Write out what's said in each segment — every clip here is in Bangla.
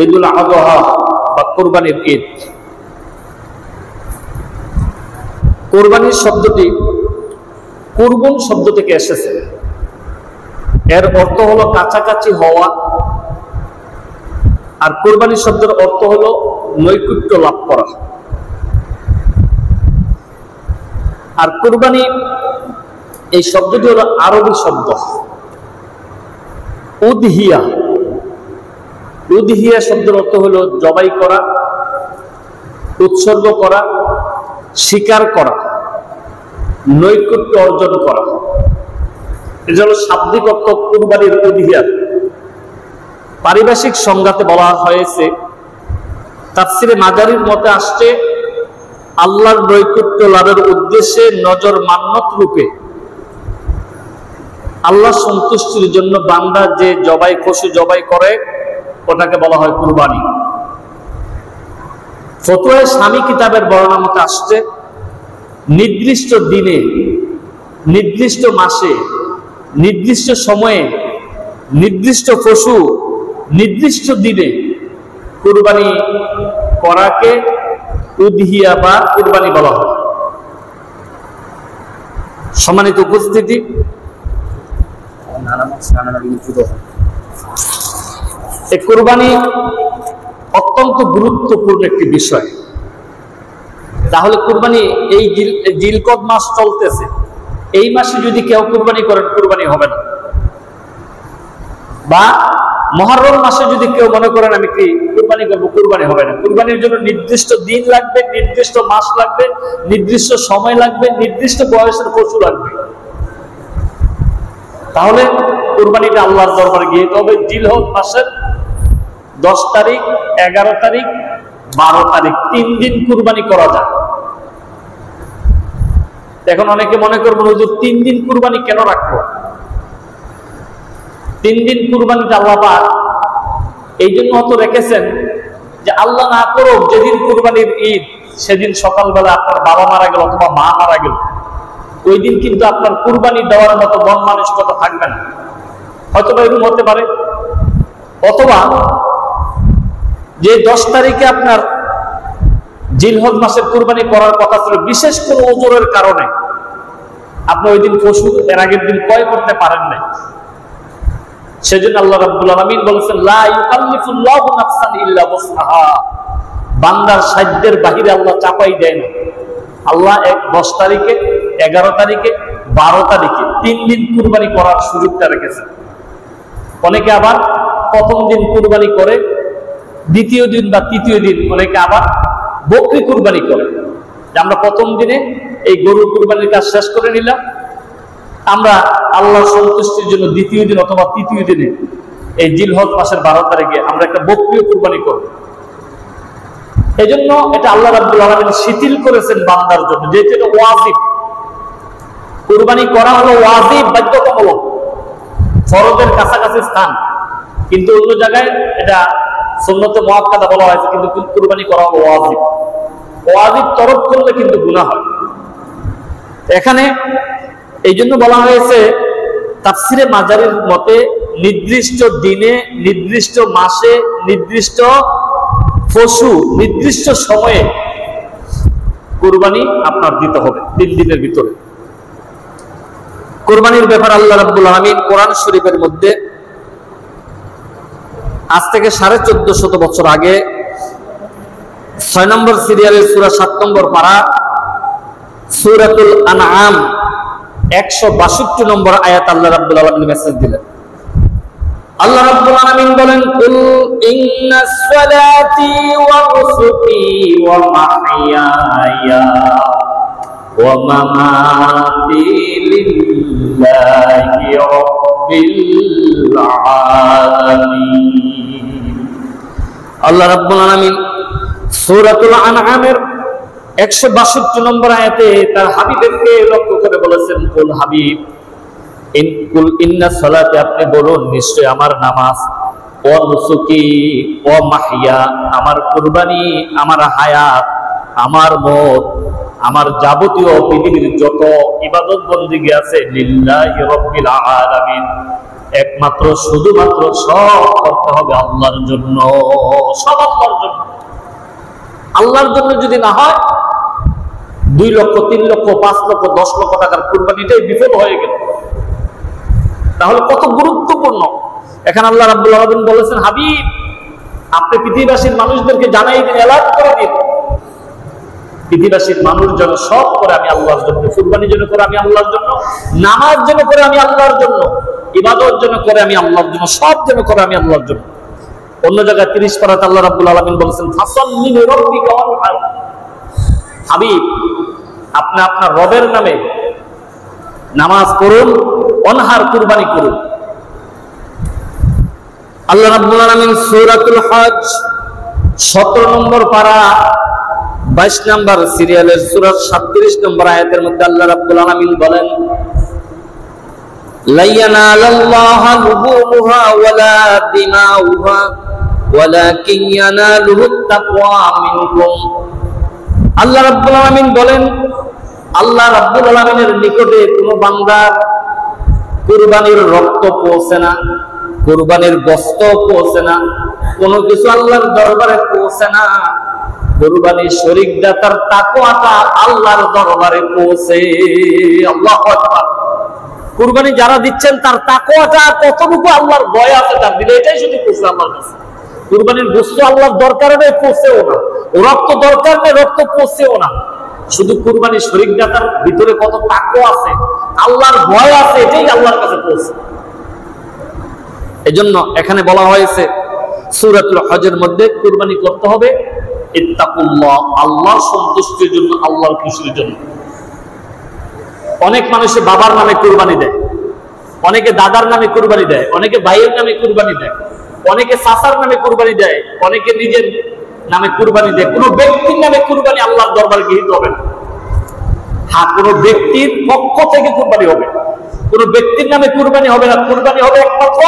ঈদুল আযহা বা কুরবানির ঈদ। কুরবানির শব্দটি কুরবান শব্দ থেকে এসেছে। এর অর্থ হলো কাছাকাছি হওয়া, আর কুরবানি শব্দের অর্থ হলো নৈকট্য লাভ করা। আর কুরবানি এই শব্দটি হলো আরবি শব্দ উদহিয়া। উদহিয়া শব্দের অর্থ হলো জবাই করা, উৎসর্গ করা, স্বীকার করা, নৈকট্য অর্জন করা। এটা হলো শাব্দিক অর্থ কুরবানির উদহিয়া। পারিভাষিক সংজ্ঞাতে বলা হয়েছে, তাফসিরে মাজারির মতে আসছে, আল্লাহর নৈকট্য লাভের উদ্দেশ্যে নজর মান্নত রূপে আল্লাহ সন্তুষ্টির জন্য বান্দা যে জবাই পশু জবাই করে ওটাকে বলা হয় কুরবানি। ফতোয়া স্বামী কিতাবের বর্ণনা মতে আসছে, নির্দিষ্ট দিনে, নির্দিষ্ট মাসে, নির্দিষ্ট সময়ে, নির্দিষ্ট পশু নির্দিষ্ট দিনে কুরবানি করাকে উদহিয়া বা কুরবানি বলা হয়। সম্মানিত উপস্থিতি, এই কুরবানি অত্যন্ত গুরুত্বপূর্ণ একটি বিষয়। তাহলে কুরবানি এই জিলকদ মাস চলতেছে, এই মাসে যদি কেউ কুরবানি করেন কুরবানি হবে না। বা মুহররম মাসে যদি কেউ মনে করেন আমি কি কুরবানি করবো, কুরবানি হবে না। কুরবানির জন্য নির্দিষ্ট দিন লাগবে, নির্দিষ্ট মাস লাগবে, নির্দিষ্ট সময় লাগবে, নির্দিষ্ট বয়সের পশু লাগবে। তাহলে কুরবানিটা আল্লাহর দরবারে গিয়ে তবে জিলহজ মাসের 10 তারিখ, 11 তারিখ, 12 তারিখ 3 দিন কুরবানি করা যায়। এখন অনেকে মনে করবেন হুজুর 3 দিন কুরবানি কেন রাখবো? 3 দিন কুরবানিটা আল্লাহ পাক এই জন্য হয়তো রেখেছেন যে আল্লাহ না করুক যেদিন কুরবানির ঈদ সেদিন সকালবেলা আপনার বাবা মারা গেল অথবা মা মারা গেল, ওই দিন কিন্তু আপনার কুরবানি দেওয়ার মতো মন মানসিকতা থাকবে না। হয়তো এরকম হতে পারে। অথবা যে 10 তারিখে আপনার জিলহজ মাসের কুরবানি করার কথা ছিল, বিশেষ কোনো ওজরের কারণে আপনি ওই দিন পশু এর আগের দিন ক্রয় করতে পারেন নাই, সেজন্য আল্লাহ রাব্বুল আলামিন বলেছেন, লা ইউকাল্লিফুল্লাহু নাফসান ইল্লা ওয়াসআহা। বান্দার সাধ্যের বাহিরে আল্লাহ চাপাই দেয় না। আল্লাহ 10 তারিখে, 11 তারিখে, 12 তারিখে 3 দিন কুরবানি করার সুযোগটা রেখেছেন। অনেকে আবার প্রথম দিন কুরবানি করে, দ্বিতীয় দিন বা তৃতীয় দিন অনেকে আবার বকরি কুরবানি করে। আমরা প্রথম দিনে এই গরুর কুরবানির কাজ শেষ করে নিলাম, আমরা আল্লাহর সন্তুষ্টির জন্য দ্বিতীয় দিন অথবা তৃতীয় দিনে এই জিলহজ মাসের 12 তারিখে আমরা একটা বকরি কুরবানি করব। এই জন্য এটা আল্লাহ রাব্বুল আলামিন শিথিল করেছেন বান্দার জন্য, যেটা এটা ওয়াজিব। কুরবানি করা হলো ওয়াজিব, বাধ্যতামূলক, ফরজের কাছাকাছি স্থান। কিন্তু অন্য জায়গায় এটা সুন্নতে মুআক্কাদা বলা হয়েছে, কিন্তু কুরবানি করা হলো ওয়াজিব। ওয়াজিব তরক করলে কিন্তু গুনাহ হয়। এখানে এই জন্য বলা হয়েছে তাফসিরে মাজারির মতে, নির্দিষ্ট দিনে, নির্দিষ্ট মাসে, নির্দিষ্ট পশু, নির্দিষ্ট সময়ে কুরবানি আপনার দিতে হবে 3 দিনের ভিতরে। কুরবানির ব্যাপার আল্লাহ রাব্বুল আলামিন কোরআন শরীফের মধ্যে আজ থেকে 1450 বছর আগে 6 নম্বর সিরিয়ালের সূরা 7 নম্বর পারা সূরাতুল আনআম 162 নম্বর আয়াত আল্লাহ রাব্বুল আলামিন মেসেজ দিলেন। আল্লাহ রাব্বুল আলামিন বলেন, কুল ইন্নাস সালাতি ওয়া নুসুকি ওয়া মাহইয়ায়া ওয়া মামাতি লিল্লাহি রাব্বিল আলামিন। আল্লাহ রাব্বুল আলামিন সূরাতুল আনআমের 162 নম্বর আয়াতে তার হাবিবকে লক্ষ্য করে বলেছেন, কুল হাবিব, কুল ইন্না সালাতে, আপনি বলুন নিশ্চয় আমার নামাজ, ও নুসুকি ও মাহিয়া, আমার কুরবানি, আমার হায়াত, আমার মত, আমার যাবতীয় পৃথিবীর যত ইবাদত বন্দেগী আছে, লিল্লাহি রাব্বিল আলামিন, একমাত্র শুধুমাত্র সব করতে হবে আল্লাহর জন্য, সব আল্লাহর জন্য। আল্লাহর জন্য যদি না হয় 2 লক্ষ 3 লক্ষ 5 লক্ষ 10 লক্ষ টাকার কুরবানিটাই বিফল হয়ে গেল, তাহলে কত গুরুত্বপূর্ণ। এখানে আল্লাহ রাব্বুল আলামিন বলেছেন, হাবিব আপনি পৃথিবীবাসীর মানুষদেরকে জানাই দিন, এলান করে দিন, পৃথিবীবাসীর মানুষ যেন সব করে আমি আল্লাহর জন্য, কুরবানি যেন করে আমি আল্লাহর জন্য, নামাজ যেন করে আমি আল্লাহর জন্য, ইবাদত যেন করে আমি আল্লাহর জন্য, সব যেন করে আমি আল্লাহর জন্য। অন্য জায়গায় 30 পারাতে আল্লাহ রাব্বুল আলামিন বলেছেন, ফাসাল্লি লিরাব্বিকা ওয়ানহার, হাবিব আপনি আপনার রবের নামে নামাজ পড়ুন, অনহার কুরবানি করুন। আল্লাহ রাব্বুল আলামিন সূরাতুল হজ 17 নম্বর পারা 22 নম্বর সিরিয়ালের সূরা 37 নম্বর আয়াতের মধ্যে আল্লাহ রাব্বুল আলামিন বলেন, লা ইয়ানালাল্লাহু লুহুমুহা ওয়ালা দিমাউহা ওয়ালাকিন ইয়ানালুহুত তাকওয়া মিনকুম। আল্লাহ রাব্বুল আলামিন বলেন, আল্লাহ রাব্বুল আলামিনের নিকটে কোনো বান্দার কুরবানির রক্ত পৌঁছে না, কুরবানির গোশত পৌঁছে না, কোনো কিছু আল্লাহর দরবারে পৌঁছে না, কুরবানির শরীক দাতার তাকওয়াটা আল্লাহর দরবারে পৌঁছে। আল্লাহু আকবার। কুরবানি যারা দিচ্ছেন তার তাকওয়াটা কতটুকু আল্লাহর ভয় আছে তার দিলে, এটাই শুধু পৌঁছে আল্লাহর কাছে। কুরবানির গোশত আল্লাহর দরকার নেই, পৌঁছেও না, রক্ত দরকার নেই, রক্ত পৌঁছেও না, শুধু কুরবানির শরীক দাতার ভিতরে কত তাকওয়া আছে, আল্লাহর ভয় আছে, এটাই আল্লাহর কাছে পৌঁছে। এজন্য এখানে বলা হয়েছে সূরাতুল হজের মধ্যে কুরবানি করতে হবে ইত্তাকুল্লাহ, আল্লাহর সন্তুষ্টির জন্য, আল্লাহর খুশির জন্য। অনেক মানুষে বাবার নামে কুরবানি দেয়, অনেকে দাদার নামে কুরবানি দেয়, অনেকে ভাইয়ের নামে কুরবানি দেয়, অনেকে চাচার নামে কুরবানি দেয়, অনেকে নিজের নামে কুরবানি দেয়। কোন ব্যক্তির নামে কুরবানি আল্লাহর দরবারে গৃহীত হবে না। হ্যাঁ, কোন ব্যক্তির পক্ষ থেকে কুরবানি হবে, কোন ব্যক্তির নামে কুরবানি হবে না। কুরবানি হবে একমাত্র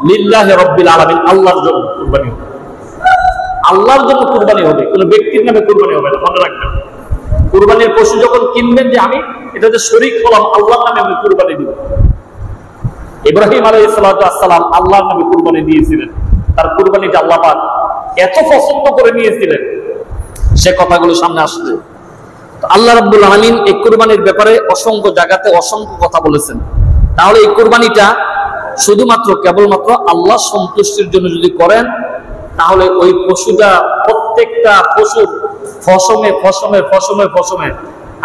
লিল্লাহি রাব্বিল আলামিন, আল্লাহর জন্য কুরবানি হবে, আল্লাহর জন্য কুরবানি হবে, কোন ব্যক্তির নামে কুরবানি হবে না। মনে রাখবেন, কুরবানির পশু যখন কিনবেন, যে আমি এটাতে শরীক হলাম, আল্লাহর নামে আমি কুরবানি দিব। ইব্রাহিম আলাইহিস সালাতু ওয়াস সালাম আল্লাহর নামে কুরবানি দিয়েছিলেন, তার কুরবানিটা আল্লাহ পাক এত পছন্দ করে নিয়েছিলেন, সে কথাগুলো সামনে আসছে। আল্লাহ রাব্বুল আলামিন এই কুরবানির ব্যাপারে অসংখ্য জায়গাতে অসংখ্য কথা বলেছেন। তাহলে এই কুরবানিটা শুধুমাত্র কেবলমাত্র আল্লাহ সন্তুষ্টির জন্য যদি করেন, তাহলে ওই পশুটা, প্রত্যেকটা পশুর ফসমে ফসমে ফসমে ফসমে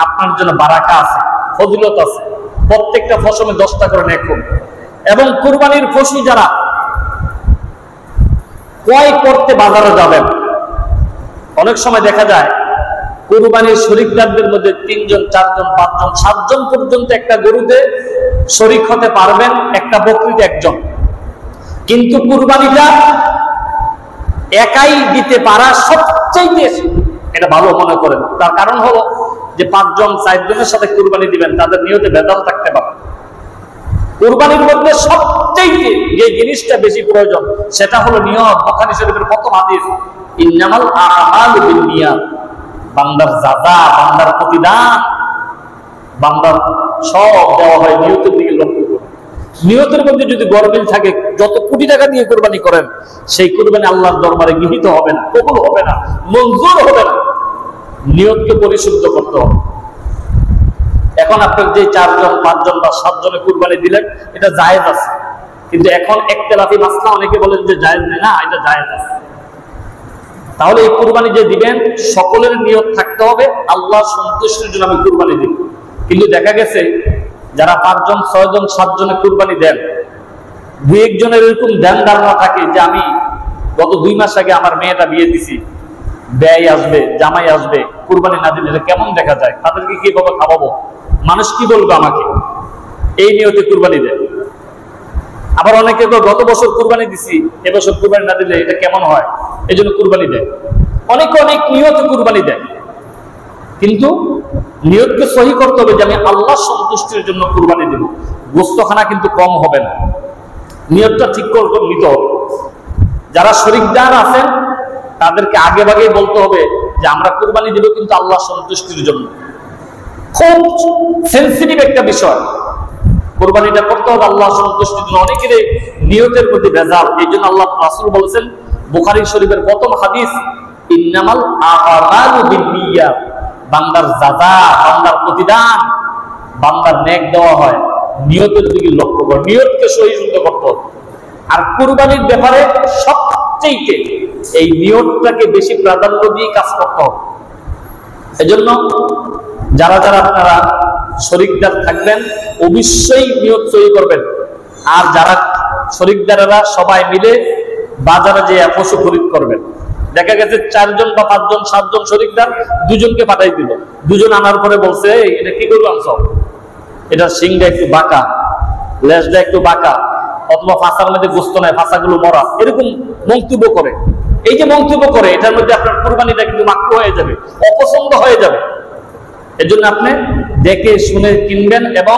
আপনার জন্য বারাকা আছে, ফজিলত আছে। প্রত্যেকটা ফসমে 10টা করে নেক হবে। এবং কুরবানির পশু যারা ক্রয় করতে বাজারে যাবেন, অনেক সময় দেখা যায় কুরবানির শরীকদারদের মধ্যে 3 জন 4 জন 5 জন 7 জন পর্যন্ত একটা গরুতে শরীক হতে পারবেন, একটা বকরিতে 1 জন। কিন্তু কুরবানিটা একাই দিতে পারা সবচেয়ে এটা ভালো মনে করেন। তার কারণ হলো যে 5 জন 4 জনের সাথে কুরবানি দিবেন, তাদের নিয়তে ভেজাল থাকতে পারে। কুরবানির মধ্যে সবচেয়ে যে জিনিসটা বেশি প্রয়োজন সেটা হলো নিয়ত। বুখারী শরীফের প্রথম হাদিস, ইন্নামাল আমালু বিন্নিয়াত, বান্দার যাজা, বান্দার প্রতিদান, বান্দার সব দেওয়া হয় নিয়তের দিকে লক্ষ্য করে। নিয়তের মধ্যে যদি গরমিল থাকে, যত কোটি টাকা দিয়ে কুরবানি করেন, সেই কুরবানি আল্লাহর দরবারে গৃহীত হবে না, কবুল হবে না, মঞ্জুর হবে না। নিয়তকে পরিশুদ্ধ করতে হবে। এখন আপনার যে 4 জন 5 জন বা 7 জনে কুরবানি দিলেন, এটা জায়েজ আছে, কিন্তু এখন ইখতিলাফি মাসলা, অনেকে বলেন যে জায়েজ নেই, না, এটা জায়েজ আছে। তাহলে এই কুরবানি যে দিবেন, সকলের নিয়ত থাকতে হবে আল্লাহর সন্তুষ্টির জন্য আমি কুরবানি দিব। কিন্তু দেখা গেছে যারা 5 জন 6 জন 7 জনে কুরবানি দেন, 2-1 জনের এরকম ধ্যান ধারণা থাকে যে আমি গত 2 মাস আগে আমার মেয়েটা বিয়ে দিছি, ব্যয় আসবে, জামাই আসবে, কুরবানি না দিলে কেমন দেখা যায়, তাদেরকে কিভাবে খাওয়াবো, মানুষ কি বলবে আমাকে, এই নিয়তে কুরবানি দেয়। আবার অনেকে গত বছর কুরবানি দিছি, এবছর কুরবানি না দিলে এটা কেমন হয়, এই জন্য কুরবানি দেয়। অনেকে অনেক নিয়তে কুরবানি দেয়, কিন্তু নিয়তকে সহি করতে হবে যে আমি আল্লাহ সন্তুষ্টির জন্য কুরবানি দেব। গোস্তখানা কিন্তু কম হবে না, নিয়তটা ঠিক করে নিতে হবে। যারা শরীকদার আছেন তাদেরকে আগে ভাগেই বলতে হবে যে আমরা কুরবানি দেব কিন্তু আল্লাহ সন্তুষ্টির জন্য। খুব সেনসিটিভ একটা বিষয়। কোরবানিটা করতে হবে আল্লাহ সন্তুষ্টির জন্য। অনেকের নিয়তের মধ্যে ভেজাল, এই জন্য আল্লাহ রাসূল বলেছেন বুখারী শরীফের প্রথম হাদিস, ইন্নামাল আমালু বিন্নিয়াত, বান্দার যাজা, বান্দার প্রতিদান, বান্দার নেক দেওয়া হয় নিয়তের দিকে লক্ষ্য করে, নিয়তকে সহিষ্ণুতা করতে হবে। আর কুরবানির ব্যাপারে সবচেয়ে এই নিয়তটাকে বেশি প্রাধান্য দিয়ে কাজ করতে হবে। এজন্য যারা যারা আপনারা শরীকদার থাকবেন অবশ্যই নিয়ত সহি করবেন। আর যারা শরীকদারেরা সবাই মিলে বাজারে যে পশু খরিদ করবেন, দেখা গেছে 4 জন বা 5 জন 7 জন শরীকদার দুজনকে পাঠাই দিল, দুজন আনার পরে বলছে এটা কি করবো আনছ, এটা শিংটা একটু বাঁকা, লেজটা একটু বাঁকা, অথবা ফাঁসার মধ্যে গোস্ত নাই, ফাঁসাগুলো মরা, এরকম মন্তব্য করে। এই যে মন্তব্য করে এটার মধ্যে আপনার কুরবানিটা কিন্তু মাকরুহ হয়ে যাবে, অপছন্দ হয়ে যাবে। এজন্য আপনি দেখে শুনে কিনবেন এবং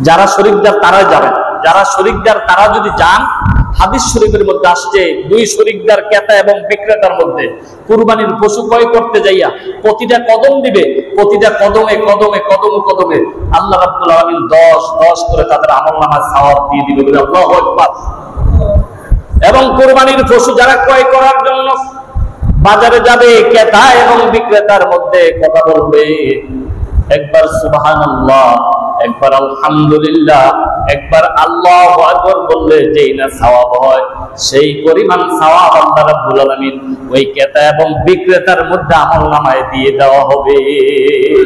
যারা শরীকদার তারা যাবেন। যারা শরীকদার তারা যদি যান, হাদিস শরীফের মধ্যে আসছে 2 শরীকদার ক্রেতা এবং বিক্রেতার মধ্যে কুরবানির পশু ক্রয় করতে যাইয়া প্রতিটা কদম দিবে, প্রতিটা কদমে কদমে কদমে কদমে আল্লাহ রাব্বুল আলামিন 10 করে তাদের আমলনামায় সওয়াব দিয়ে দিবে বলে আল্লাহু আকবার। এবং কুরবানির পশু যারা ক্রয় করার জন্য বাজারে যাবে, ক্রেতা এবং বিক্রেতার মধ্যে কথা বলবে, একবার সুবহানাল্লাহ, একবার আলহামদুলিল্লাহ, একবার আল্লাহু আকবার বললে যেই না সওয়াব হয়, সেই পরিমাণ সওয়াব আল্লাহ রাব্বুল আলামিন ওই ক্রেতা এবং বিক্রেতার মধ্যে আমলনামায় দিয়ে দেওয়া হবে।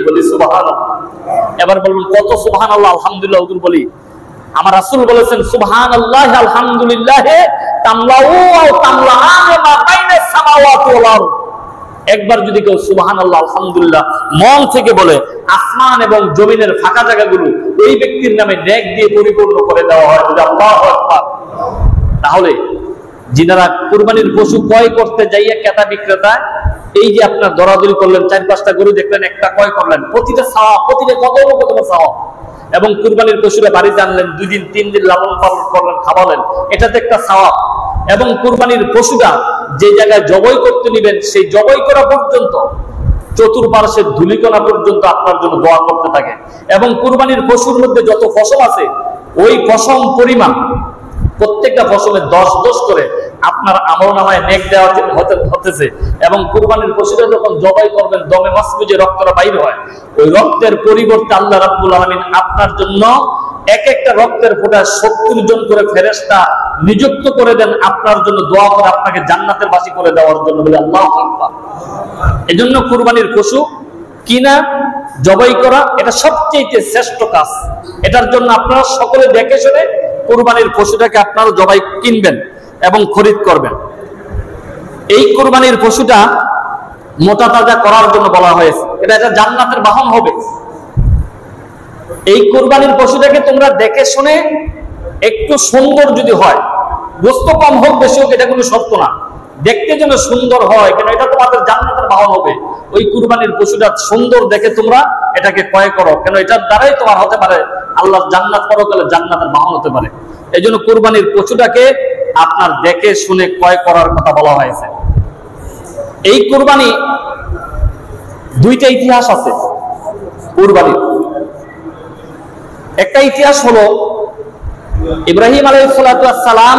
বলি সুবহানাল্লাহ। এবার বলবেন কত সুবহানাল্লাহ আলহামদুলিল্লাহ হুজুর বলি? আমার রাসূল বলেছেন সুবহানাল্লাহ আলহামদুলিল্লাহ তামলাউ ওয়া তামলাআন মা বাইনা সামাওয়াতি ওয়াল আরদ। একবার যদি কেউ সুবহানাল্লাহ আলহামদুলিল্লাহ মন থেকে বলে, আসমান এবং জমিনের ফাঁকা জায়গাগুলো ওই ব্যক্তির নামে নেক দিয়ে পরিপূর্ণ করে দেওয়া হয়। আল্লাহু আকবার। তাহলে যিনারা কুরবানির পশু ক্রয় করতে যাইয়া ক্রেতা বিক্রেতা এই যে আপনার দরাদরি করলেন, 4-5টা গরু দেখলেন, একটা ক্রয় করলেন, প্রতিটা সওয়াব, প্রতিটা কদম কদম সওয়াব। এবং কুরবানির পশুরা বাড়িতে আনলেন, 2 দিন 3 দিন লালন পালন করলেন, খাওয়ালেন, এটাতে একটা সওয়াব। এবং কুরবানির পশুটা যে জায়গায় জবাই করতে নিবেন সেই জবাই করা পর্যন্ত চতুর্পার্শ্বের ধূলিকণা পর্যন্ত আপনার জন্য দোয়া করতে থাকে। এবং কুরবানির পশুর মধ্যে যত ফসল আছে ওই ফসল পরিমাণ প্রত্যেকটা ফসলের 10 করে আপনার আমলনামায় নেক দেওয়া হতেছে। এবং কুরবানির পশুটা যখন জবাই করবেন, দমে মাসফুজে রক্তটা বাইর হয়, ওই রক্তের পরিবর্তে আল্লাহ রাব্বুল আলামিন আপনার জন্য এক একটা রক্তের ফোঁটা 70 জন করে ফেরেশতা নিযুক্ত করে দেন আপনার জন্য দোয়া করে আপনাকে জান্নাতের বাসী করে দেওয়ার জন্য। বলে আল্লাহু আকবার। এজন্য কুরবানির পশু কিনা জবাই করা এটা সবচেয়ে শ্রেষ্ঠ কাজ। এটার জন্য আপনারা সকলে দেখে শুনে কুরবানির পশুটাকে আপনারা জবাই কিনবেন এবং খরিদ করবেন। এই কুরবানির পশুটা মোটা তাজা করার জন্য বলা হয়েছে, এটা জান্নাতের বাহন হবে। এই কুরবানির পশুটাকে তোমরা দেখে শুনে একটু সুন্দর যদি হয়, গোস্ত কম হোক বেশি হোক এটা কোনো শর্ত না, দেখতে যেন সুন্দর হয়, কেন এটা তোমাদের জান্নাতের বাহন হবে। ওই কুরবানির পশুটা সুন্দর দেখে তোমরা এটাকে ক্রয় করো, কেন এটার দ্বারাই তোমার হতে পারে আল্লাহর জান্নাত, পরকালে জান্নাতের বাহন হতে পারে। এই জন্য কুরবানির পশুটাকে আপনার দেখে শুনে ক্রয় করার কথা বলা হয়েছে। এই কুরবানি 2টা ইতিহাস আছে কুরবানির। একটা ইতিহাস হলো ইব্রাহিম আলাইহিস সালাম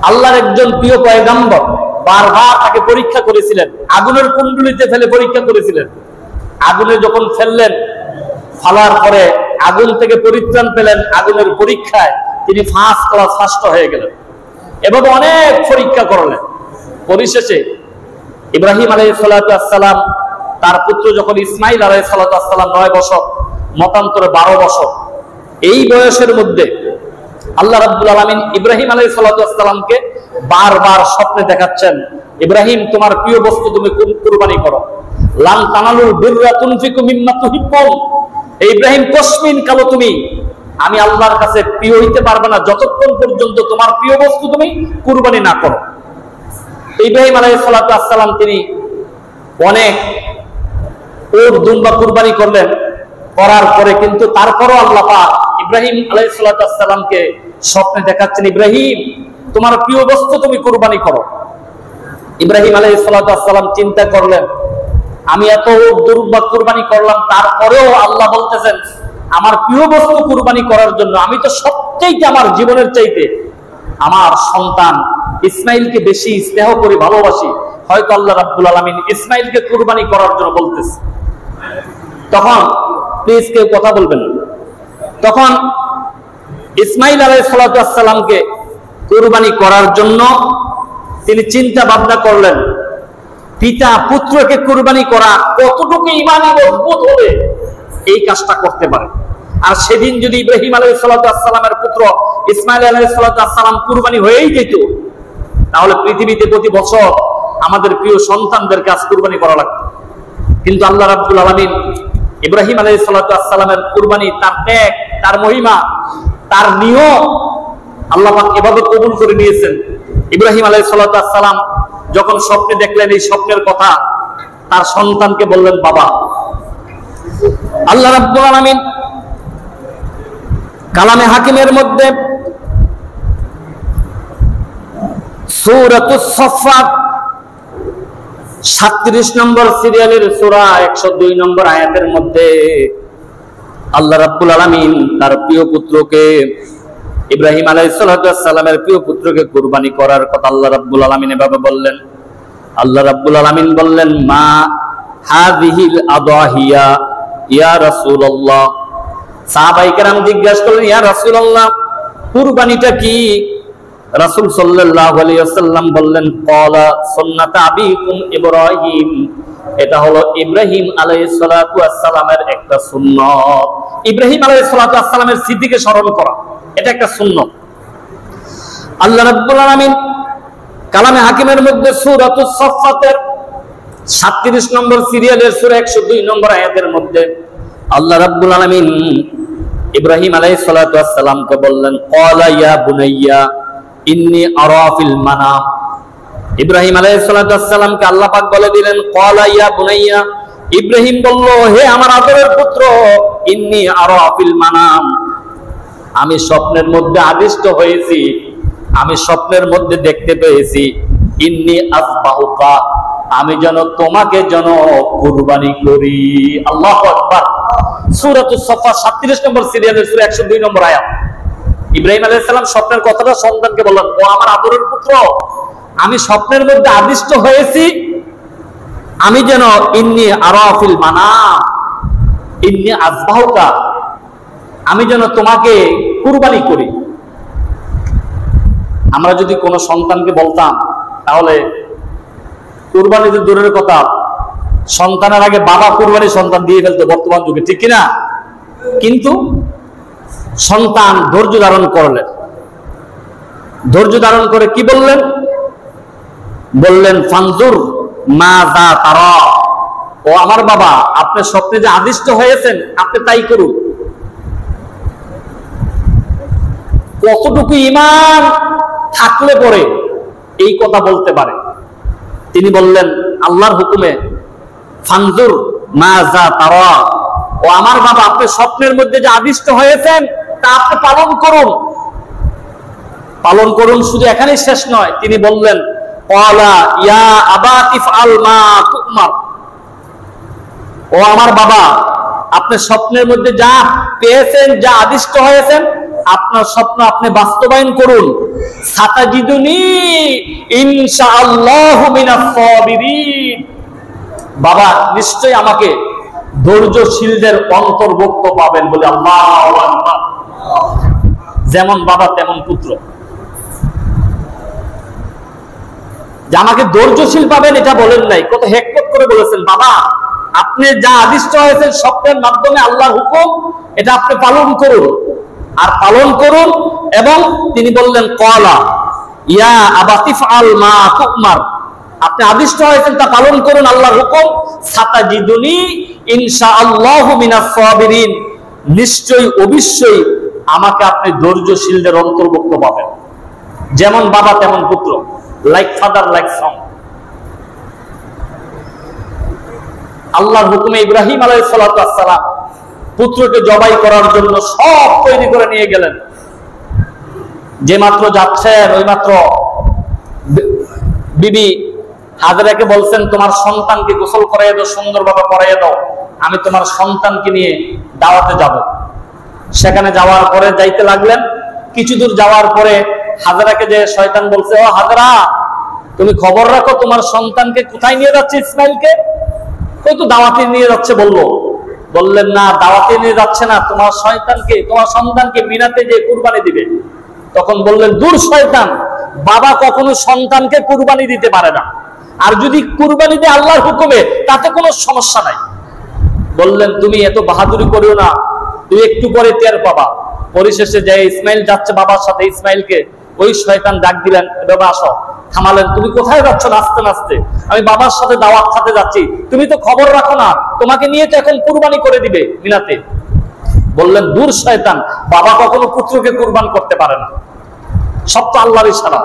আল্লাহর একজন প্রিয় পয়গম্বর, বারবার তাকে পরীক্ষা করেছিলেন, আগুনের কুণ্ডুলিতে ফেলে পরীক্ষা করেছিলেন। আগুনে যখন ফেললেন, ফালার পরে আগুন থেকে পরিত্রাণ পেলেন, আগুনের পরীক্ষায় তিনি ফার্স্ট হয়ে গেলেন। এভাবে অনেক পরীক্ষা করলেন। পরিশেষে ইব্রাহিম আলাইহিস সালাম তার পুত্র যখন ইসমাইল আলাইহিস সালাম 9 বছর, মতান্তরে 12 বছর, এই বয়সের মধ্যে আল্লাহ রাব্বুল আলামিন ইব্রাহিম আলাইহিস সালামকে বারবার স্বপ্নে দেখাচ্ছেন, ইব্রাহিম তোমার প্রিয় বস্তু তুমি কুরবানি করো। লান তানালুল বিররা তুনফিকু মিম্মা তুহিব্বুন। ইব্রাহিম কসমিন কালো তুমি আমি আল্লাহর কাছে প্রিয় হইতে পারবে না যতক্ষণ পর্যন্ত তোমার প্রিয় বস্তু তুমি কুরবানি না করো। ইব্রাহিম আলাইহিস সালাম তিনি অনেক ওট দুম্বা কুরবানি করলেন, করার পরে কিন্তু তারপরও আল্লাহ পাক ইব্রাহিম আলাইহিস সালামকে স্বপ্নে দেখাচ্ছেন, ইব্রাহিম তোমার প্রিয় বস্তু তুমি কুরবানি করো। ইব্রাহিম আলাইহিস সালাম চিন্তা করলেন, আমি এত দুর্বা কুরবানি করলাম, তারপরেও আল্লাহ বলতেছেন আমার প্রিয় বস্তু কুরবানি করার জন্য আমি তো সবচেয়ে আমার জীবনের চাইতে আমার সন্তান ইসমাইলকে বেশি স্নেহ করি, ভালোবাসি। হয়তো আল্লাহ রাব্বুল আলামিন ইসমাইলকে কুরবানি করার জন্য বলতেছে। তখন প্লিজ কেউ কথা বলবেন। তখন ইসমাইল আলাইহিস সালামকে কুরবানি করার জন্য তিনি চিন্তা ভাবনা করলেন, পিতা পুত্রকে কুরবানি করা কতটুকু ঈমানে মজবুত হলে এই কাজটা করতে পারে। আর সেদিন যদি ইব্রাহিম আলাইহিস সালামের পুত্র ইসমাইল আলাইহিস সালাম কুরবানি হয়েই যেত, তাহলে পৃথিবীতে প্রতি বছর আমাদের প্রিয় সন্তানদের কাজ কুরবানি করা লাগতো। কিন্তু আল্লাহ রাব্বুল আলামিন ইব্রাহিম আলাইহিস সালামের কুরবানি, তার ত্যাগ, তার মহিমা, তার নিয়ম আল্লাহ পাক এভাবে কবুল করে নিয়েছেন। ইব্রাহিম আলাইহিস সালাম যখন স্বপ্নে দেখলেন এই স্বপ্নের কথা, তার সন্তানকে বললেন বাবা। আল্লাহ রাব্বুল আলামিন কালামে হাকিমের মধ্যে সূরাতুস সাফফাত 37 নম্বর সিরিয়ালের সূরা 102 নম্বর আয়াতের মধ্যে আল্লাহ রাব্বুল আলামিন তার প্রিয় পুত্রকে, ইব্রাহিম আলাইহিস সালামের প্রিয় পুত্রকে কুরবানি করার কথা আল্লাহ রাব্বুল আলামিন এভাবে বললেন। আল্লাহ রাব্বুল আলামিন বললেন মা হাযিহিল আদাহিয়া ইয়া রাসূলুল্লাহ। সাহাবায়ে কেরাম জিজ্ঞাসা করলেন ইয়া রাসূলুল্লাহ কুরবানিটা কি? রাসূল সাল্লাল্লাহু আলাইহি ওয়াসাল্লাম বললেন ক্বালা সুন্নাত আবিকুম ইব্রাহিম, এটা হলো ইব্রাহিম আলাইহিস সালামের একটা সুন্নাত। ইব্রাহিম আলাইহিস সালামের স্মৃতিকে স্মরণ করা এটা একটা সুন্নাত। আল্লাহ রাব্বুল আলামিন কালামে হাকিমের মধ্যে সূরাতুস সাফফাতের 37 নম্বর সিরিয়ালের সূরা 102 নম্বর আয়াতের মধ্যে আল্লাহ রাব্বুল আলামিন ইব্রাহিম আলাইহিস সালামকে বললেন ক্বালা ইয়া বুনাইয়া ইন্নী আরা ফিল মানাম। ইব্রাহিম আলাইহিস সালামকে আল্লাহ পাক বলে দিলেন ক্বালা ইয়া বুনাইয়া, ইব্রাহিম বলল হে আমার আদরের পুত্র, ইন্নী আরা ফিল মানাম, আমি স্বপ্নের মধ্যে আদিষ্ট হয়েছি, আমি স্বপ্নের মধ্যে দেখতে পেয়েছি ইন্নী আসবাহুকা, আমি যেন তোমাকে যেন কুরবানি করি। আল্লাহু আকবার। সূরাতুস সাফফাত 37 নম্বর সিরিয়ালের সূরা 102 নম্বর আয়াত। ইব্রাহিম আলাইহিস সালাম স্বপ্নের কথাটা সন্তানকে বললেন, ও আমার আদরের পুত্র, আমি স্বপ্নের মধ্যে আদিষ্ট হয়েছি, আমি যেন ইন্নী আরা ফিল মানাম ইন্নী আসবাহুকা, আমি যেন তোমাকে কুরবানি করি। আমরা যদি কোনো সন্তানকে বলতাম, তাহলে কুরবানি তো দূরের কথা, সন্তানের আগে বাবা কুরবানি সন্তান দিয়ে ফেলতো বর্তমান যুগে, ঠিক কিনা? কিন্তু সন্তান ধৈর্য ধারণ করলেন, ধৈর্য ধারণ করে কি বললেন? বললেন ফানজুর মাযা তারা, ও আমার বাবা আপনি স্বপ্নে যে আদিষ্ট হয়েছেন আপনি তাই করুন। কতটুকু ঈমান থাকলে পরে এই কথা বলতে পারে? তিনি বললেন আল্লাহর হুকুমে ফানজুর মাযা তারা, ও আমার বাবা আপনি স্বপ্নের মধ্যে যে আদিষ্ট হয়েছেন তা আপনি পালন করুন, পালন করুন। শুধু এখানেই শেষ নয়, তিনি বললেন ক্বালা ইয়া আবা ইফআল মা তুমার, ও আমার বাবা আপনি স্বপ্নের মধ্যে যা পেয়েছেন, যা আদিষ্ট হয়েছেন, আপনার স্বপ্ন আপনি বাস্তবায়ন করুন। সাতাজিদুনি ইনশাআল্লাহু মিনাস সাবিরিন, বাবা নিশ্চয়ই আমাকে ধৈর্যশীলদের অন্তর্ভুক্ত পাবেন বলে। আল্লাহু আকবার। যেমন বাবা তেমন পুত্র, যে আমাকে ধৈর্যশীল পাবেন এটা বলেন নাই, কত হেকমত করে বলেছেন বাবা আপনি যা আদিষ্ট হয়েছেন স্বপ্নের মাধ্যমে আল্লাহর হুকুম, এটা আপনি পালন করুন আর পালন করুন। এবং তিনি বললেন ক্বালা ইয়া আবা ইফআল মা তুমার, আপনি আদিষ্ট হয়েছেন তা পালন করুন আল্লাহর হুকুম। সাতাজিদুনি ইনশাআল্লাহু মিনাস সাবিরিন, নিশ্চয়ই অবশ্যই আমাকে আপনি ধৈর্যশীলদের অন্তর্ভুক্ত পাবেন। যেমন বাবা তেমন পুত্র, লাইক ফাদার লাইক সন। আল্লাহর হুকুমে ইব্রাহিম আলাইহিস সালাম পুত্রকে জবাই করার জন্য সব তৈরি করে নিয়ে গেলেন। যে মাত্র যাচ্ছেন ওই মাত্র বিবি হাজেরাকে বলছেন তোমার সন্তানকে গোসল করাইয়া দাও, সুন্দরভাবে পড়াইয়া দাও, আমি তোমার সন্তানকে নিয়ে দাওয়াতে যাব। সেখানে যাওয়ার পরে যাইতে লাগলেন। কিছু দূর যাওয়ার পরে হাজেরাকে যে শয়তান বলছে, ও হাজেরা, তুমি খবর রাখো তোমার সন্তানকে কোথায় নিয়ে যাচ্ছে ইসমাইলকে। কই তো দাওয়াতে নিয়ে যাচ্ছে বললো। বললেন না, দাওয়াতে নিয়ে যাচ্ছে না, তোমার সন্তানকে মিনাতে যে কুরবানি দিবে। তখন বললেন, দূর শয়তান, বাবা কখনো সন্তানকে কুরবানি দিতে পারে না, আর যদি কুরবানি দেয় আল্লাহর হুকুমে তাতে কোনো সমস্যা নাই। বললেন, তুমি এত বাহাদুরি করিও না, তুই একটু পরে টের পাবা। পরিশেষে যে ইসমাইল যাচ্ছে বাবার সাথে, ইসমাইলকে ওই শয়তান ডাক দিলেন, বাবা আসো। থামালেন, তুমি কোথায় যাচ্ছ? নাচতে নাচতে। আমি বাবার সাথে দাওয়াত খাতে যাচ্ছি, তুমি তো খবর রাখো না, তোমাকে নিয়ে তো এখন কুরবানি করে দিবে মিনাতে। বললেন, দূর শয়তান, বাবা কখনো পুত্রকে কুরবান করতে পারে না, সব তো আল্লাহর ইশারা।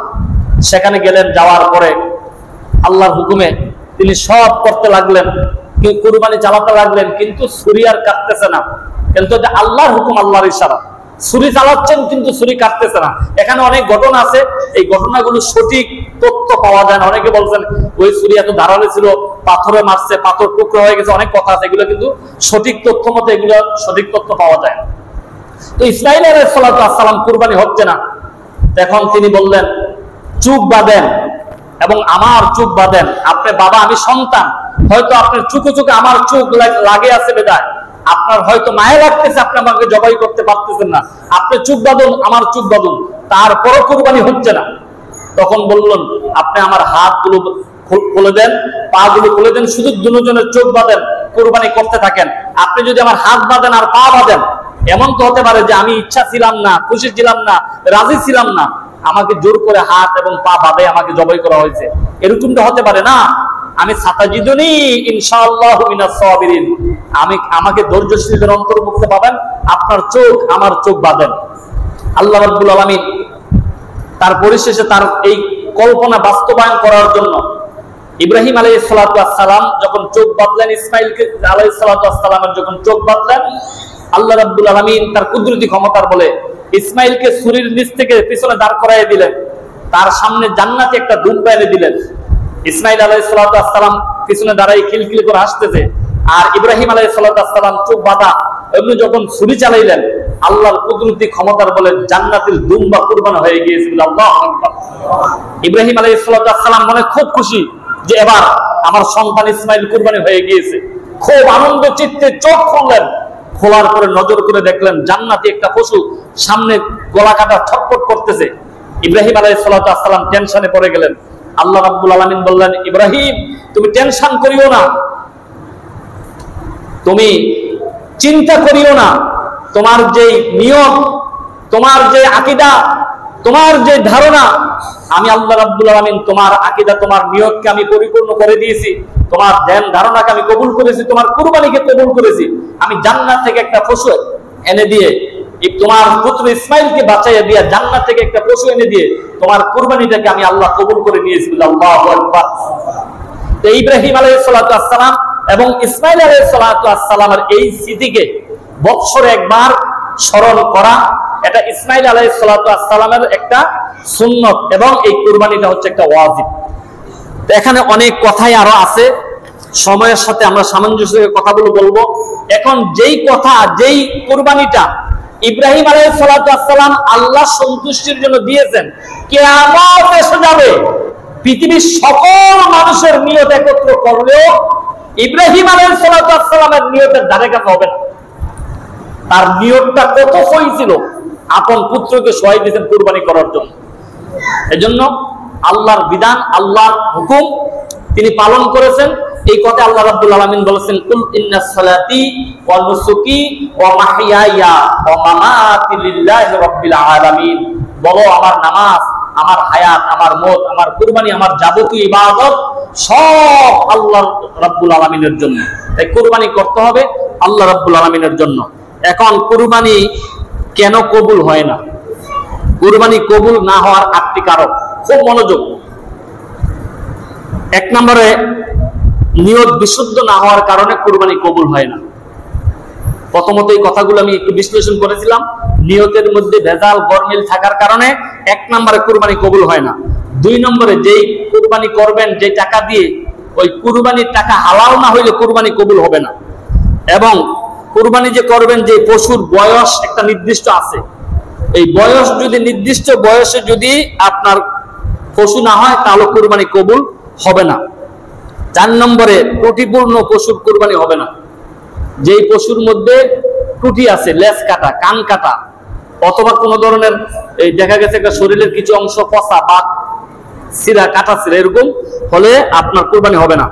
সেখানে গেলেন, যাওয়ার পরে আল্লাহর হুকুমে তিনি সব করতে লাগলেন, কুরবানি চালাতে লাগলেন, কিন্তু ছুরি আর কাটতেছে না। কিন্তু আল্লাহর হুকুম, আল্লাহর ইশারা। ছুরি চালাচ্ছেন কিন্তু ছুরি কাটতেছে না। এখানে অনেক ঘটনা আছে, এই ঘটনাগুলো সঠিক তথ্য পাওয়া যায় না। অনেকে বলছেন ওই ছুরি এত ধারালো ছিল, পাথরে মারছে, পাথর টুকরো হয়ে গেছে, অনেক কথা আছে। এগুলো কিন্তু সঠিক তথ্য মতো এগুলো সঠিক তথ্য পাওয়া যায় না। তো ইসমাইল আলাইহিস সালাম কুরবানি হচ্ছে না। এখন তিনি বললেন, চুপ বাঁধেন এবং আমার চোখ বাঁধেন। আপনি বাবা, আমি সন্তান, হয়তো আপনার চোখে চোখে আমার চোখ লাগে আছে বেদায়, আপনার হয়তো মায়া লাগতেছে, আপনি আমাকে জবাই করতে পারতেছেন না, আপনি চোখ বাঁধুন, আমার চোখ বাঁধুন, তারপরও কুরবানি হচ্ছে না। তখন বললেন, আপনি আমার হাতগুলো খুলে দেন, পা গুলো খুলে দেন, শুধু দুজনের চোখ বাঁধেন, কুরবানি করতে থাকেন। আপনি যদি আমার হাত বাঁধেন আর পা বাঁধেন, এমন তো হতে পারে যে আমি ইচ্ছা ছিলাম না, খুশি ছিলাম না, রাজি ছিলাম না, আমাকে জোর করে হাত এবং পা বাঁধে আমাকে জবাই করা হয়েছে, এরকমটা হতে পারে না। আমি সাতাজিদুনি ইনশাআল্লাহু মিনাস সাবিরিন, আমাকে ধৈর্যশীলদের অন্তর্ভুক্ত পাবেন। আপনার চোখ আমার চোখ বাঁধেন। আল্লাহ রাব্বুল আলামিন তার পরিশেষে তার এই কল্পনা বাস্তবায়ন করার জন্য ইব্রাহিম আলাইহিস সালাম যখন চোখ বাঁধলেন, ইসমাইল আলাইহিস সালামের যখন চোখ বাঁধলেন, আল্লাহ রাব্বুল আলামিন তার কুদরতি ক্ষমতার বলে ইসমাইলকে ছুরির নিচ থেকে পিছনে দাঁড় করাইয়ে দিলেন, তার সামনে জান্নাতে একটা দুম্বা এনে দিলেন। ইসমাইল আলাইহিস সালাম পিছনে দাঁড়াই খিলখিল করে হাসতেছে, আর ইব্রাহিম আলাইহিস সালাম চোখ বাঁধা এমনি যখন ছুরি চালাইলেন, আল্লাহর কুদরতি ক্ষমতার বলে জান্নাতের দুম্বা কুরবান হয়ে গিয়েছিল। আল্লাহু আকবার। ইব্রাহিম আলাইহিস সালাম মনে খুব খুশি যে এবার আমার সন্তান ইসমাইল কুরবানি হয়ে গিয়েছে। খুব আনন্দ চিত্তে চোখ খুললেন, খোলার পরে নজর করে দেখলেন জান্নাতি একটা পশু সামনে গলা কাটা ছটফট করতেছে। ইব্রাহিম আলাইহিস সালাম টেনশনে পড়ে গেলেন। আল্লাহ রাব্বুল আলামিন বললেন, ইব্রাহিম তুমি টেনশন করিও না, তুমি চিন্তা করিও না, তোমার যে নিয়ম, তোমার যে আকীদা, তোমার যে ধারণা, আমি আল্লাহ রাব্বুল আলামিন তোমার আকীদা, তোমার নিয়তকে আমি পরিপূর্ণ করে দিয়েছি, তোমার ধ্যান ধারণাকে আমি কবুল করেছি, তোমার কুরবানিকে কবুল করেছি। আমি জান্নাত থেকে একটা পশু এনে দিয়ে, তোমার পুত্র ইসমাইলকে বাঁচাইয়া দিয়া জান্নাত থেকে একটা পশু এনে দিয়ে তোমার কুরবানিটাকে আমি আল্লাহ কবুল করে নিয়েছি। আল্লাহু আকবার। তো ইব্রাহিম আলাইহিস সালাম এবং ইসমাইল আলাইহিস সালামের এই স্মৃতিকে বৎসরে একবার স্মরণ করা, এটা ইসমাইল আলাইহিস সালামের একটা সুন্নত, এবং এই কুরবানিটা হচ্ছে একটা ওয়াজিব। তো এখানে অনেক কথাই আরো আছে, সময়ের সাথে আমরা সামঞ্জস্যের কথাগুলো বলবো। এখন যেই কথা, যেই কুরবানিটা ইব্রাহিম আলাইহিস সালাম আল্লাহ সন্তুষ্টির জন্য দিয়েছেন, কিয়ামত এসে যাবে, পৃথিবীর সকল মানুষের নিয়ত একত্র করলেও ইব্রাহিম আলাইহিস সালামের নিয়তের ধারে কাছে হবে না। তার নিয়তটা কত সহি ছিল, আপন পুত্রকে সহায় দিয়েছেন কুরবানি করার জন্য। এজন্য আল্লাহর বিধান, আল্লাহর হুকুম তিনি পালন করেছেন। এই কথা আল্লাহ রাব্বুল আলামিন বলেছেন, কুল ইন্নাস সালাতি ওয়া নুসুকি ওয়া মাহইয়ায়া ওয়া মামাতি লিল্লাহি রাব্বিল আলামিন, বলো আমার নামাজ, আমার হায়াত, আমার মত, আমার কুরবানি, আমার যাবতীয় ইবাদত সব আল্লাহ রাব্বুল আলামিনের জন্য। তাই কুরবানি করতে হবে আল্লাহ রাব্বুল আলামিনের জন্য। এখন কুরবানি কেন কবুল হয় না? কুরবানি কবুল না হওয়ার 8টি কারণ, খুব মনোযোগ। 1 নম্বরে নিয়ত বিশুদ্ধ না হওয়ার কারণে কুরবানি কবুল হয় না। প্রথমত এই কথাগুলো আমি একটু বিশ্লেষণ করেছিলাম। নিয়তের মধ্যে ভেজাল গরমিল থাকার কারণে 1 নম্বরে কুরবানি কবুল হয় না। 2 নম্বরে যেই কুরবানি করবেন যে টাকা দিয়ে, ওই কুরবানির টাকা হালাল না হইলে কুরবানি কবুল হবে না। এবং কুরবানি যে করবেন, যে পশুর বয়স একটা নির্দিষ্ট আছে, এই বয়স যদি নির্দিষ্ট বয়সে যদি আপনার পশু না হয় তাহলে কুরবানি কবুল হবে না। 4 নম্বরে ত্রুটিপূর্ণ পশুর কুরবানি হবে না। যেই পশুর মধ্যে ত্রুটি আছে, লেজ কাটা, কান কাটা, অথবা কোনো ধরনের এই দেখা গেছে একটা শরীরের কিছু অংশ পচা বা সিরা কাটা সিরা, এরকম হলে আপনার কুরবানি হবে না।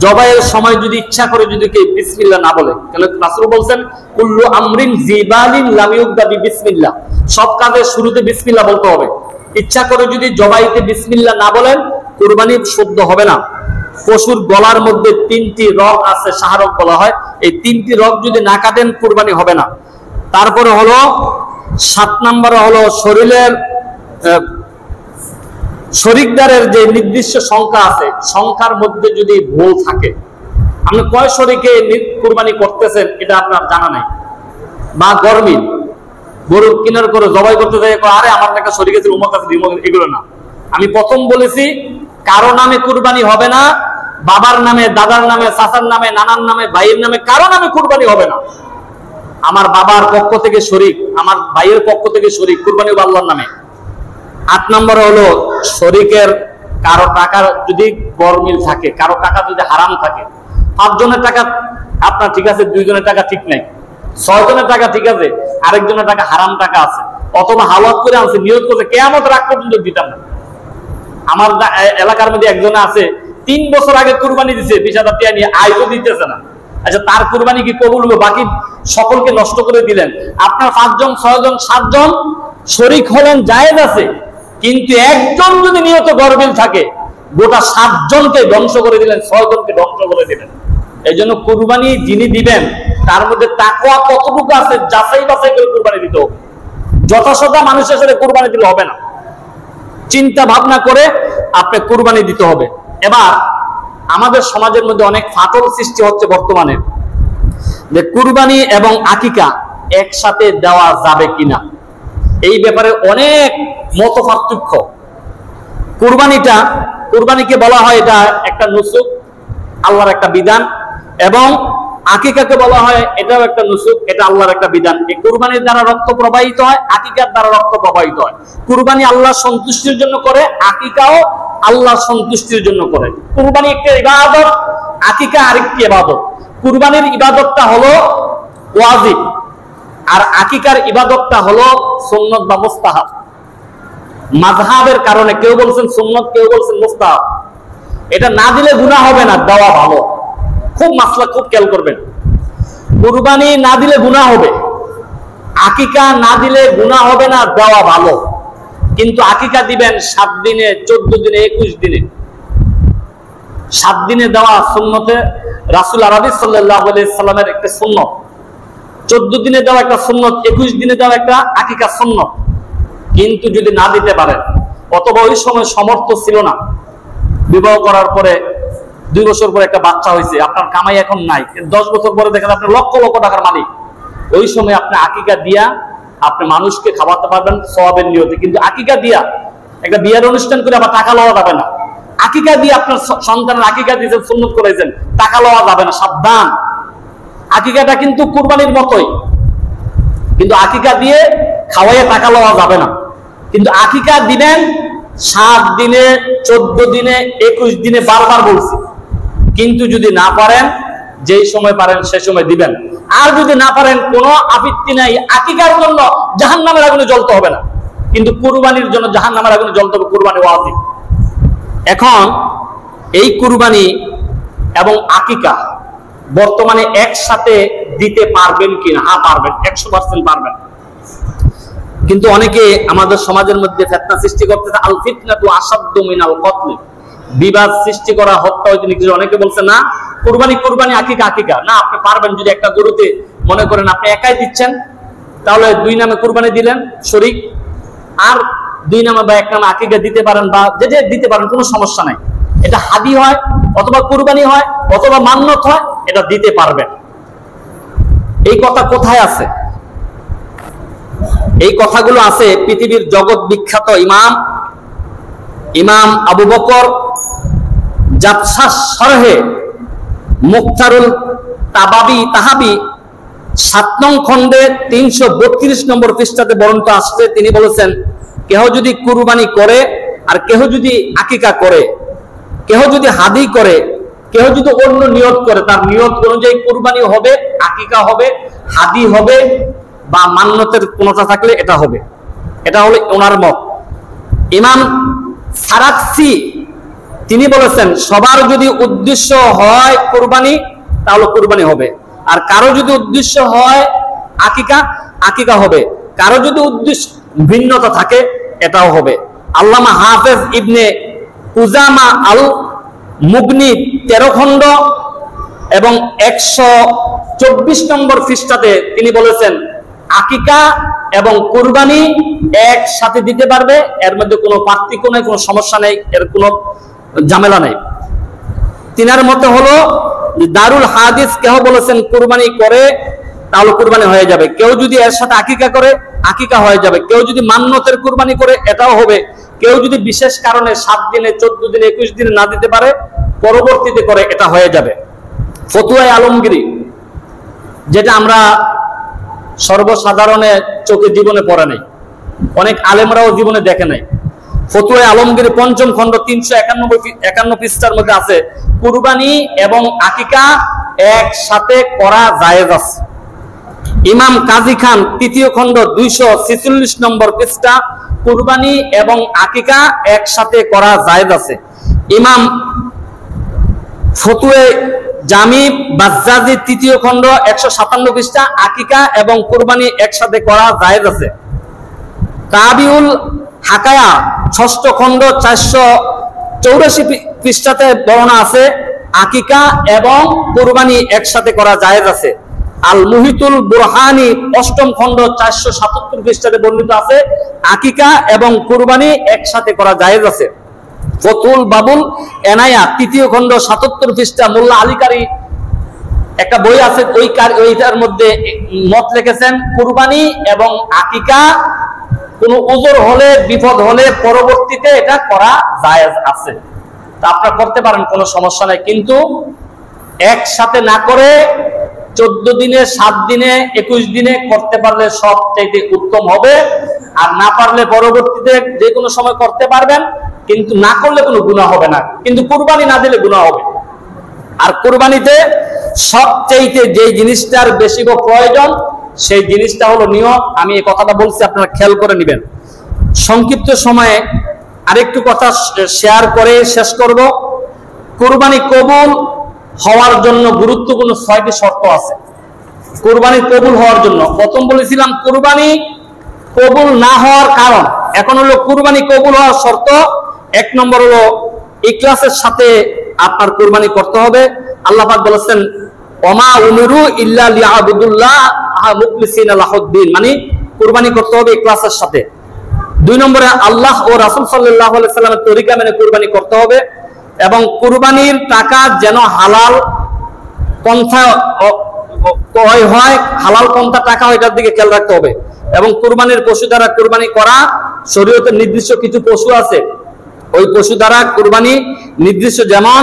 জবাইয়ের সময় যদি ইচ্ছা করে যদি কেউ বিসমিল্লাহ না বলে, তাহলে রাসূল বলছেন কুল্লু আমরিন জিবালিন লাম ইউবদা বিসমিল্লাহ, সব কাজের শুরুতে বিসমিল্লাহ বলতে হবে। ইচ্ছা করে যদি জবাইতে বিসমিল্লাহ না বলেন কুরবানি শুদ্ধ হবে না। পশুর গলার মধ্যে 3টি রগ আছে, শাহরগ বলা হয়, এই 3টি রগ যদি না কাটেন কুরবানি হবে না। তারপরে হলো 7 নম্বরে হলো শরীরের শরীকদারের যে নির্দিষ্ট সংখ্যা আছে, সংখ্যার মধ্যে যদি ভুল থাকে, আপনি কয় শরীকে কুরবানি করতেছেন এটা আপনার জানা নাই, বা গরমিল গরু কিনার করে জবাই করতে যায়, আরে আমার নাকি শরীক আছে উমক আছে, এগুলো না। আমি প্রথম বলেছি কারো নামে কুরবানি হবে না, বাবার নামে, দাদার নামে, চাচার নামে, নানার নামে, ভাইয়ের নামে, কারো নামে কুরবানি হবে না। আমার বাবার পক্ষ থেকে শরীক, আমার ভাইয়ের পক্ষ থেকে শরীক, কুরবানি হবে আল্লাহর নামে। 8 নম্বরে হলো শরীকের কারো টাকার যদি গরমিল থাকে, কারো টাকা যদি হারাম থাকে, 5 জনের টাকা আপনার ঠিক আছে, 2 জনের টাকা ঠিক নাই, 6 জনের টাকা ঠিক আছে, আরেকজনের টাকা হারাম টাকা আছে, অথবা হাওয়াত করে আনছে, নিয়ত করছে কিয়ামত রাগ পর্যন্ত দিতাম না। আমার এলাকার মধ্যে একজনে আছে 3 বছর আগে কুরবানি দিছে, 20,000 টাকা নিয়ে, আয়ও দিতেছে না। আচ্ছা, তার কুরবানি কি কবুল হবে? বাকি সকলকে নষ্ট করে দিলেন। আপনার 5 জন, 6 জন, 7 জন শরীক হলেন, জায়েজ আছে, কিন্তু একজন যদি নিয়ত গরমিল থাকে, গোটা 7 জনকে ধ্বংস করে দিলেন, 6 জনকে ধ্বংস করে দিলেন। এই জন্য কুরবানি যিনি দিবেন তার মধ্যে তাকওয়া কতটুকু আছে যাচাই বাছাই করে কুরবানি দিতে হবে। যথাযথ মানুষের সাথে কুরবানি দিলে হবে না, চিন্তা ভাবনা করে আপনি কুরবানি দিতে হবে। এবার আমাদের সমাজের মধ্যে অনেক ফাটল সৃষ্টি হচ্ছে বর্তমানে, যে কুরবানি এবং আকিকা একসাথে দেওয়া যাবে কিনা, এই ব্যাপারে অনেক মত পার্থক্য। কুরবানিকে বলা হয় এটা একটা নুসুক, আল্লাহর একটা বিধান, এবং আকিকাকে বলা হয় এটাও একটা নুসুক, এটা আল্লাহর একটা বিধান। এই কুরবানির দ্বারা রক্ত প্রবাহিত হয়, আকিকার দ্বারা রক্ত প্রবাহিত হয়। কুরবানি আল্লাহর সন্তুষ্টির জন্য করে, আকিকাও আল্লাহর সন্তুষ্টির জন্য করে। কুরবানি একটা ইবাদত, আকিকা আরেকটি ইবাদত। কুরবানির ইবাদতটা হলো ওয়াজিব, আর আকিকার ইবাদতটা হলো সুন্নত বা মুস্তাহাব। মাযহাবের কারণে কেউ বলছেন সুন্নত, কেউ বলছেন মুস্তাহাব। এটা না দিলে গুনাহ হবে না, দেওয়া ভালো। খুব মাসলা খুব খেয়াল করবেন, কুরবানি না দিলে গুনাহ হবে, আকিকা না দিলে গুনাহ হবে না, দেওয়া ভালো। কিন্তু আকিকা দিবেন 7 দিনে, 14 দিনে, 21 দিনে। 7 দিনে দেওয়া সুন্নতে রাসূল আরবি সাল্লাল্লাহু আলাইহি সাল্লামের একটা সুন্নত, 14 দিনে দেওয়া একটা সুন্নত, 21 দিনে দেওয়া একটা আকিকা সুন্নত। কিন্তু যদি না দিতে পারেন, অথবা ওই সময় সমর্থ ছিল না, বিবাহ করার পরে 2 বছর পরে একটা বাচ্চা হয়েছে, আপনার কামাই এখন নাই, 10 বছর পরে দেখেন আপনি লক্ষ লক্ষ টাকার মালিক, ওই সময় আপনি আকিকা দিয়া আপনি মানুষকে খাওয়াতে পারবেন সওয়াবের নিয়তে। কিন্তু আকিকা দিয়া একটা বিয়ের অনুষ্ঠান করে আবার টাকা লওয়া যাবে না। আকিকা দিয়ে আপনার সন্তানের আকিকা দিয়েছেন, সুন্নত করেছেন, টাকা লওয়া যাবে না, সাবধান। আকিকাটা কিন্তু কুরবানির মতোই, কিন্তু আকিকা দিয়ে খাওয়াইয়ে টাকা লওয়া যাবে না। কিন্তু আকিকা দিবেন 7 দিনে, 14 দিনে, 21 দিনে, বারবার বলছি। কিন্তু যদি না পারেন, যেই সময় পারেন সে সময় দিবেন। আর যদি না পারেন, কোনো আপত্তি নাই, আকিকার জন্য জাহান্নামের আগুনে জ্বলতে হবে না, কিন্তু কুরবানির জন্য জাহান্নামের আগুনে জ্বলতে হবে। কুরবানি ওয়াজিব। এখন এই কুরবানি এবং আকিকা বর্তমানে একসাথে দিতে পারবেন কিনা? হ্যাঁ, পারবেন, 100% পারবেন। কিন্তু অনেকে আমাদের সমাজের মধ্যে ফিতনা সৃষ্টি করতেছে, আল ফিতনাতু আসাদ্দু মিনাল কতল, বিবাদ সৃষ্টি করা, হত্যা হইতে নিকৃষ্ট। অনেকে বলছে না কুরবানি, আকিকা আকিকা না। আপনি পারবেন, যদি একটা গরুতে মনে করেন আপনি একাই দিচ্ছেন, তাহলে 2 নামে কুরবানি দিলেন শরীক, আর 2 নামে বা 1 নামে আকিকা দিতে পারেন, বা যে দিতে পারেন, কোনো সমস্যা নাই। এটা হাদি হয়, অথবা কুরবানি হয়, অথবা মান্নত হয়, এটা দিতে পারবেন। এই কথা কোথায় আছে? এই কথাগুলো আছে পৃথিবীর জগৎ বিখ্যাত ইমাম আবু বকর জাবসাস শরহে মুখতারুল তাহাবি 7 নং খণ্ডে 332 নম্বর পৃষ্ঠাতে বর্ণিত আসছে। তিনি বলেছেন, কেহ যদি কুরবানি করে আর কেহ যদি আকিকা করে, কেহ যদি হাদি করে, কেহ যদি অন্য নিয়ত করে, তার নিয়ত অনুযায়ী কুরবানি হবে, আকিকা হবে, হাদি হবে, বা মান্যতের কোনটা থাকলে এটা হবে। এটা হলো ওনার মত। ইমাম সারাকসি তিনি বলেছেন, সবার যদি উদ্দেশ্য হয় কুরবানি তাহলে কুরবানি হবে, আর কারো যদি উদ্দেশ্য হয় আকিকা হবে, কারো যদি উদ্দেশ্য ভিন্নতা থাকে এটাও হবে। আল্লামা হাফেজ ইবনে কুজামা আল মুগনি 13 খণ্ড এবং 124 নম্বর পৃষ্ঠাতে তিনি বলেছেন, আকিকা এবং কুরবানি একসাথে দিতে পারবে, এর মধ্যে কোনো পার্থক্য নেই, কোনো সমস্যা নেই, এর কোনো ঝামেলা নেই। তিনার মতে হলো দারুল হাদিস কেহ বলেছেন কুরবানি করে তাহলে কুরবানি হয়ে যাবে, কেউ যদি এর সাথে আকিকা করে আকিকা হয়ে যাবে, কেউ যদি মান্যতের কুরবানি করে এটাও হবে, কেউ যদি বিশেষ কারণে 7 দিনে 14 দিনে 21 দিনে না দিতে পারে পরবর্তীতে করে এটা হয়ে যাবে। ফতুয়ায়ে আলমগীরি, যেটা আমরা সর্বসাধারণে চোখে জীবনে পড়ে নাই, অনেক আলেমরাও জীবনে দেখে নাই। ফতুয়ায়ে আলমগীর 5ম খণ্ড 351 পৃষ্ঠার মধ্যে আছে, কুরবানি এবং আকিকা একসাথে করা জায়েজ আছে। ইমাম কাজী খান 3য় খণ্ড 246 নম্বর পৃষ্ঠা, কুরবানি এবং আকিকা একসাথে করা জায়েজ আছে। ইমাম ফতুয়ে জামি বাজ্জাজি 3য় খণ্ড 157 পৃষ্ঠা, আকিকা এবং কুরবানি একসাথে করা জায়েজ আছে। তাবিউল হাকায়া 6ষ্ঠ খণ্ড 484 পৃষ্ঠাতে বর্ণনা আছে, আকিকা এবং কুরবানি একসাথে করা জায়েজ আছে। আল মুহিতুল বুরহানি 8ম খণ্ড 477 পৃষ্ঠাতে বর্ণিত আছে, আকিকা এবং কুরবানি একসাথে করা জায়েজ আছে। ফতুল বাবুল এনায়া 3য় খণ্ড 77 পৃষ্ঠা, মোল্লা আলীকারী একটা বই আছে, ওইটার মধ্যে মত লিখেছেন, কুরবানি এবং আকিকা কোন উযর হলে, বিপদ হলে পরবর্তীতে এটা করা জায়েজ আছে, তা আপনারা করতে পারেন, কোনো সমস্যা নাই। কিন্তু একসাথে না করে 14 দিনে, 7 দিনে, 21 দিনে করতে পারলে সবচাইতে উত্তম হবে, আর না পারলে পরবর্তীতে যে কোনো সময় করতে পারবেন, কিন্তু না করলে কোনো গুনাহ হবে না, কিন্তু কুরবানি না দিলে গুনাহ হবে। আর কুরবানিতে সবচাইতে যে জিনিসটার বেশি প্রয়োজন সেই জিনিসটা হলো নিয়ত। আমি এই কথাটা বলছি, আপনারা খেয়াল করে নেবেন। সংক্ষিপ্ত সময়ে আরেকটু কথা শেয়ার করে শেষ করব। কুরবানি কবুল হওয়ার জন্য গুরুত্বপূর্ণ 6টি শর্ত আছে কুরবানি কবুল হওয়ার জন্য। প্রথম বলেছিলাম কুরবানি কবুল না হওয়ার কারণ, এখন হলো কুরবানি কবুল হওয়ার শর্ত। 1 নম্বর হলো ইখলাসের সাথে আপনার কুরবানি করতে হবে। আল্লাহ পাক বলেছেন, ওমা উমিরু ইল্লা লিয়াবুদুল্লাহ মুখলিসিনা লাহুদ্দিন, মানে কুরবানি করতে হবে ইখলাসের সাথে। 2 নম্বরে আল্লাহ ও রাসূল সাল্লাল্লাহু আলাইহি সাল্লামের তরিকা মেনে কুরবানি করতে হবে, এবং কুরবানির টাকা যেন হালাল পন্থা হয়, হালাল পন্থা টাকা হয়, এটার দিকে খেয়াল রাখতে হবে। এবং কুরবানির পশু দ্বারা কুরবানি করা, শরীয়তের নির্দিষ্ট কিছু পশু আছে, ওই পশু দ্বারা কুরবানি নির্দিষ্ট, যেমন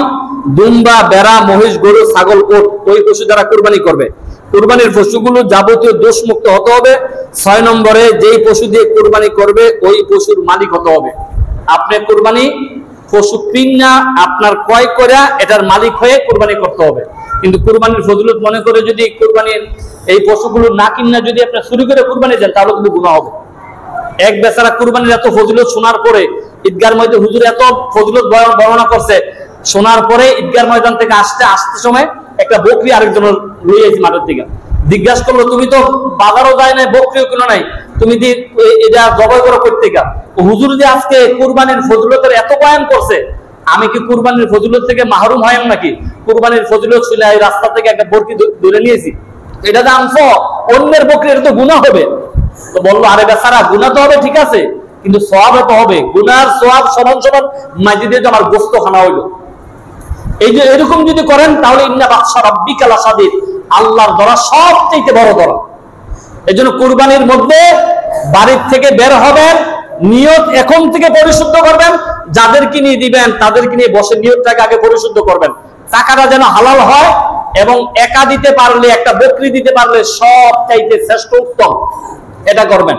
দুম্বা, বেড়া, মহিষ, গরু, ছাগল, ওট, ওই পশু দ্বারা কুরবানি করবে। কুরবানির পশুগুলো যাবতীয় দোষ মুক্ত হতে হবে। 6 নম্বরে যেই পশু দিয়ে কুরবানি করবে ওই পশুর মালিক হতে হবে। আপনি কুরবানি পশু কিনা আপনার ক্রয় করে এটার মালিক হয়ে কুরবানি করতে হবে। কিন্তু কুরবানির ফজিলত মনে করে যদি কুরবানির এই পশুগুলো না কিনা যদি আপনি চুরি করে কুরবানি দেন তাহলে কিন্তু গুনাহ হবে। এক বেচারা কুরবানির এত ফজিলত শোনার পরে ঈদগার ময়দানে হুজুর এত ফজিলত বর্ণনা করছে, শোনার পরে ঈদগার ময়দান থেকে আসতে সময় একটা বকরি আরেকজন লইয়ে এসে মাঠের দিকে জিজ্ঞাসা করলো, তুমি তো বাজারও যায় নাই, বকরিও কিনো নাই, তুমি এটা জবাই করে করতে গা, হুজুর যে আজকে কুরবানির ফজিলতের এত বয়ান করছে, আমি কি কুরবানির ফজিলত থেকে মাহরুম হইম নাকি? কুরবানির ফজিলত ছিল এই রাস্তা থেকে একটা বকরি ধরে নিয়েছি, এটা যে আনছো অন্যের বকরি, এটা তো গুনাহ হবে। তো বললো, আরে বেচারা গুনাহ তো হবে ঠিক আছে, কিন্তু সওয়াব তো হবে, গুনার সওয়াব সমান সমান মাজিদে যে আমার গোশত খানা হইলো। এই যে এরকম যদি করেন তাহলে ইন্না বাদশা রাব্বিকা লাশাদীদ, আল্লাহর ধরা সবচেয়ে বড় ধরা। এই জন্য কুরবানির মধ্যে বাড়ির থেকে বের হবেন, নিয়ত এখন থেকে পরিশুদ্ধ করবেন, যাদেরকে নিয়ে দিবেন তাদেরকে নিয়ে বসে নিয়তটাকে আগে পরিশুদ্ধ করবেন, টাকাটা যেন হালাল হয়, এবং একা দিতে পারলে, একটা বকরি দিতে পারলে সব চাইতে শ্রেষ্ঠ উত্তম, এটা করবেন।